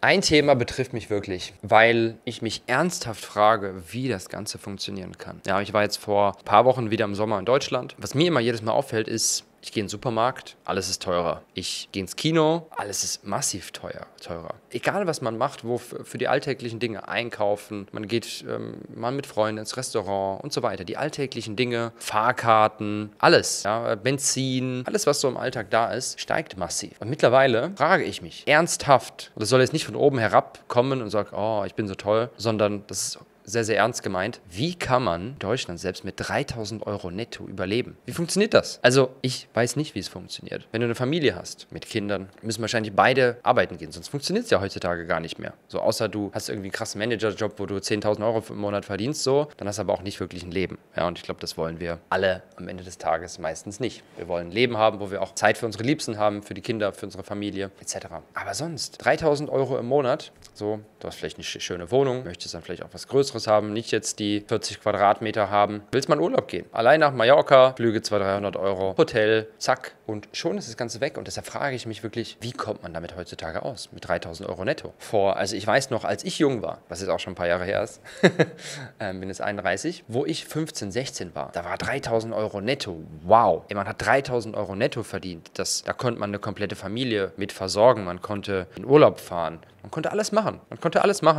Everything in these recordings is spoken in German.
Ein Thema betrifft mich wirklich, weil ich mich ernsthaft frage, wie das Ganze funktionieren kann. Ja, ich war jetzt vor ein paar Wochen wieder im Sommer in Deutschland. Was mir immer jedes Mal auffällt, ist, ich gehe in den Supermarkt, alles ist teurer. Ich gehe ins Kino, alles ist massiv teurer. Egal, was man macht, für die alltäglichen Dinge einkaufen, man geht mal mit Freunden ins Restaurant und so weiter. Die alltäglichen Dinge, Fahrkarten, alles, ja, Benzin, alles, was so im Alltag da ist, steigt massiv. Und mittlerweile frage ich mich ernsthaft, und das soll jetzt nicht von oben herab kommen und sagen, oh, ich bin so toll, sondern das ist sehr, sehr ernst gemeint. Wie kann man in Deutschland selbst mit 3.000 Euro netto überleben? Wie funktioniert das? Also, ich weiß nicht, wie es funktioniert. Wenn du eine Familie hast mit Kindern, müssen wahrscheinlich beide arbeiten gehen, sonst funktioniert es ja heutzutage gar nicht mehr. So, außer du hast irgendwie einen krassen Managerjob, wo du 10.000 Euro im Monat verdienst, so, dann hast du aber auch nicht wirklich ein Leben. Ja, und ich glaube, das wollen wir alle am Ende des Tages meistens nicht. Wir wollen ein Leben haben, wo wir auch Zeit für unsere Liebsten haben, für die Kinder, für unsere Familie, etc. Aber sonst, 3.000 Euro im Monat, so, du hast vielleicht eine schöne Wohnung, möchtest dann vielleicht auch was Größeres haben, nicht jetzt die 40 Quadratmeter haben. Willst mal in Urlaub gehen? Allein nach Mallorca, Flüge 200, 300 Euro, Hotel, zack. Und schon ist das Ganze weg. Und deshalb frage ich mich wirklich, wie kommt man damit heutzutage aus? Mit 3.000 Euro netto. Also ich weiß noch, als ich jung war, was jetzt auch schon ein paar Jahre her ist, bin jetzt 31, wo ich 15, 16 war, da war 3.000 Euro netto. Wow. Man hat 3.000 Euro netto verdient. Da konnte man eine komplette Familie mit versorgen. Man konnte in Urlaub fahren. Man konnte alles machen.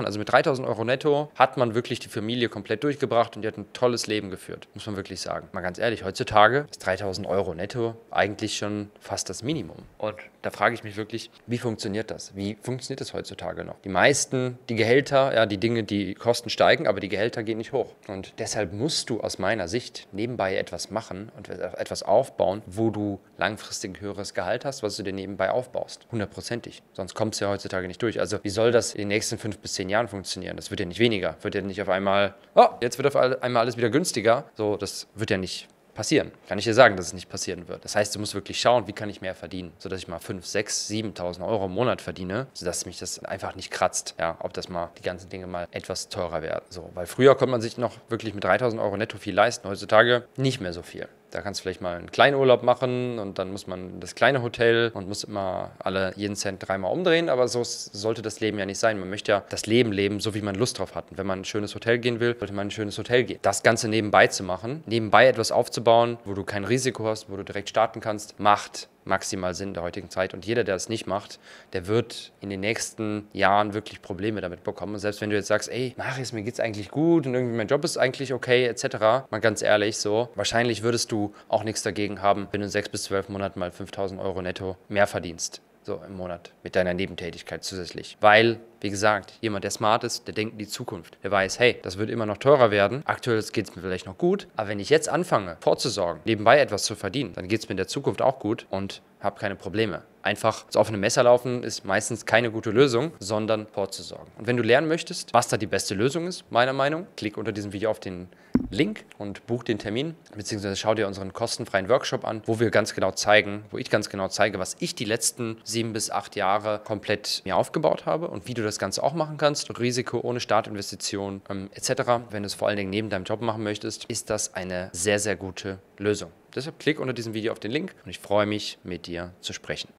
Also mit 3.000 Euro netto hat man wirklich die Familie komplett durchgebracht und die hat ein tolles Leben geführt. Muss man wirklich sagen. Mal ganz ehrlich, heutzutage ist 3.000 Euro netto eigentlich schon fast das Minimum. Und da frage ich mich wirklich, wie funktioniert das? Wie funktioniert das heutzutage noch? Die Gehälter, ja, die Kosten steigen, aber die Gehälter gehen nicht hoch. Und deshalb musst du aus meiner Sicht nebenbei etwas machen und etwas aufbauen, wo du langfristig ein höheres Gehalt hast, was du dir nebenbei aufbaust. 100%ig. Sonst kommst du ja heutzutage nicht durch. Also wie soll das in den nächsten 5 bis 10 Jahren funktionieren? Das wird ja nicht weniger. Wird ja nicht auf einmal, jetzt wird auf einmal alles wieder günstiger. So, das wird ja nicht passieren. Kann ich dir sagen, dass es nicht passieren wird. Das heißt, du musst wirklich schauen, wie kann ich mehr verdienen, sodass ich mal 5, 6, 7.000 Euro im Monat verdiene, sodass mich das einfach nicht kratzt, ja, ob das mal die ganzen Dinge mal etwas teurer werden. So, weil früher konnte man sich noch wirklich mit 3.000 Euro netto viel leisten, heutzutage nicht mehr so viel. Da kannst du vielleicht mal einen kleinen Urlaub machen und dann muss man das kleine Hotel und muss immer jeden Cent 3-mal umdrehen, aber so sollte das Leben ja nicht sein. Man möchte ja das Leben leben, so wie man Lust drauf hat. Und wenn man ein schönes Hotel gehen will, sollte man ein schönes Hotel gehen. Das Ganze nebenbei zu machen, nebenbei etwas aufzubauen, wo du kein Risiko hast, wo du direkt starten kannst, macht maximal Sinn in der heutigen Zeit. Und jeder, der es nicht macht, der wird in den nächsten Jahren wirklich Probleme damit bekommen. Und selbst wenn du jetzt sagst, ey, Marius, mir geht's eigentlich gut und irgendwie mein Job ist eigentlich okay, etc. Mal ganz ehrlich, so, wahrscheinlich würdest du auch nichts dagegen haben, wenn du in 6 bis 12 Monaten mal 5.000 Euro netto mehr verdienst. So im Monat mit deiner Nebentätigkeit zusätzlich. Weil, wie gesagt, jemand, der smart ist, der denkt in die Zukunft. Der weiß, hey, das wird immer noch teurer werden. Aktuell geht es mir vielleicht noch gut. Aber wenn ich jetzt anfange, vorzusorgen, nebenbei etwas zu verdienen, dann geht es mir in der Zukunft auch gut und habe keine Probleme. Einfach ins offene Messer laufen ist meistens keine gute Lösung, sondern vorzusorgen. Und wenn du lernen möchtest, was da die beste Lösung ist, meiner Meinung, klick unter diesem Video auf den Link und buch den Termin, beziehungsweise schau dir unseren kostenfreien Workshop an, wo ich ganz genau zeige, was ich die letzten 7 bis 8 Jahre komplett mir aufgebaut habe und wie du das Ganze auch machen kannst. Risiko ohne Startinvestition etc. Wenn du es vor allen Dingen neben deinem Job machen möchtest, ist das eine sehr, sehr gute Lösung. Deshalb klick unter diesem Video auf den Link und ich freue mich, mit dir zu sprechen.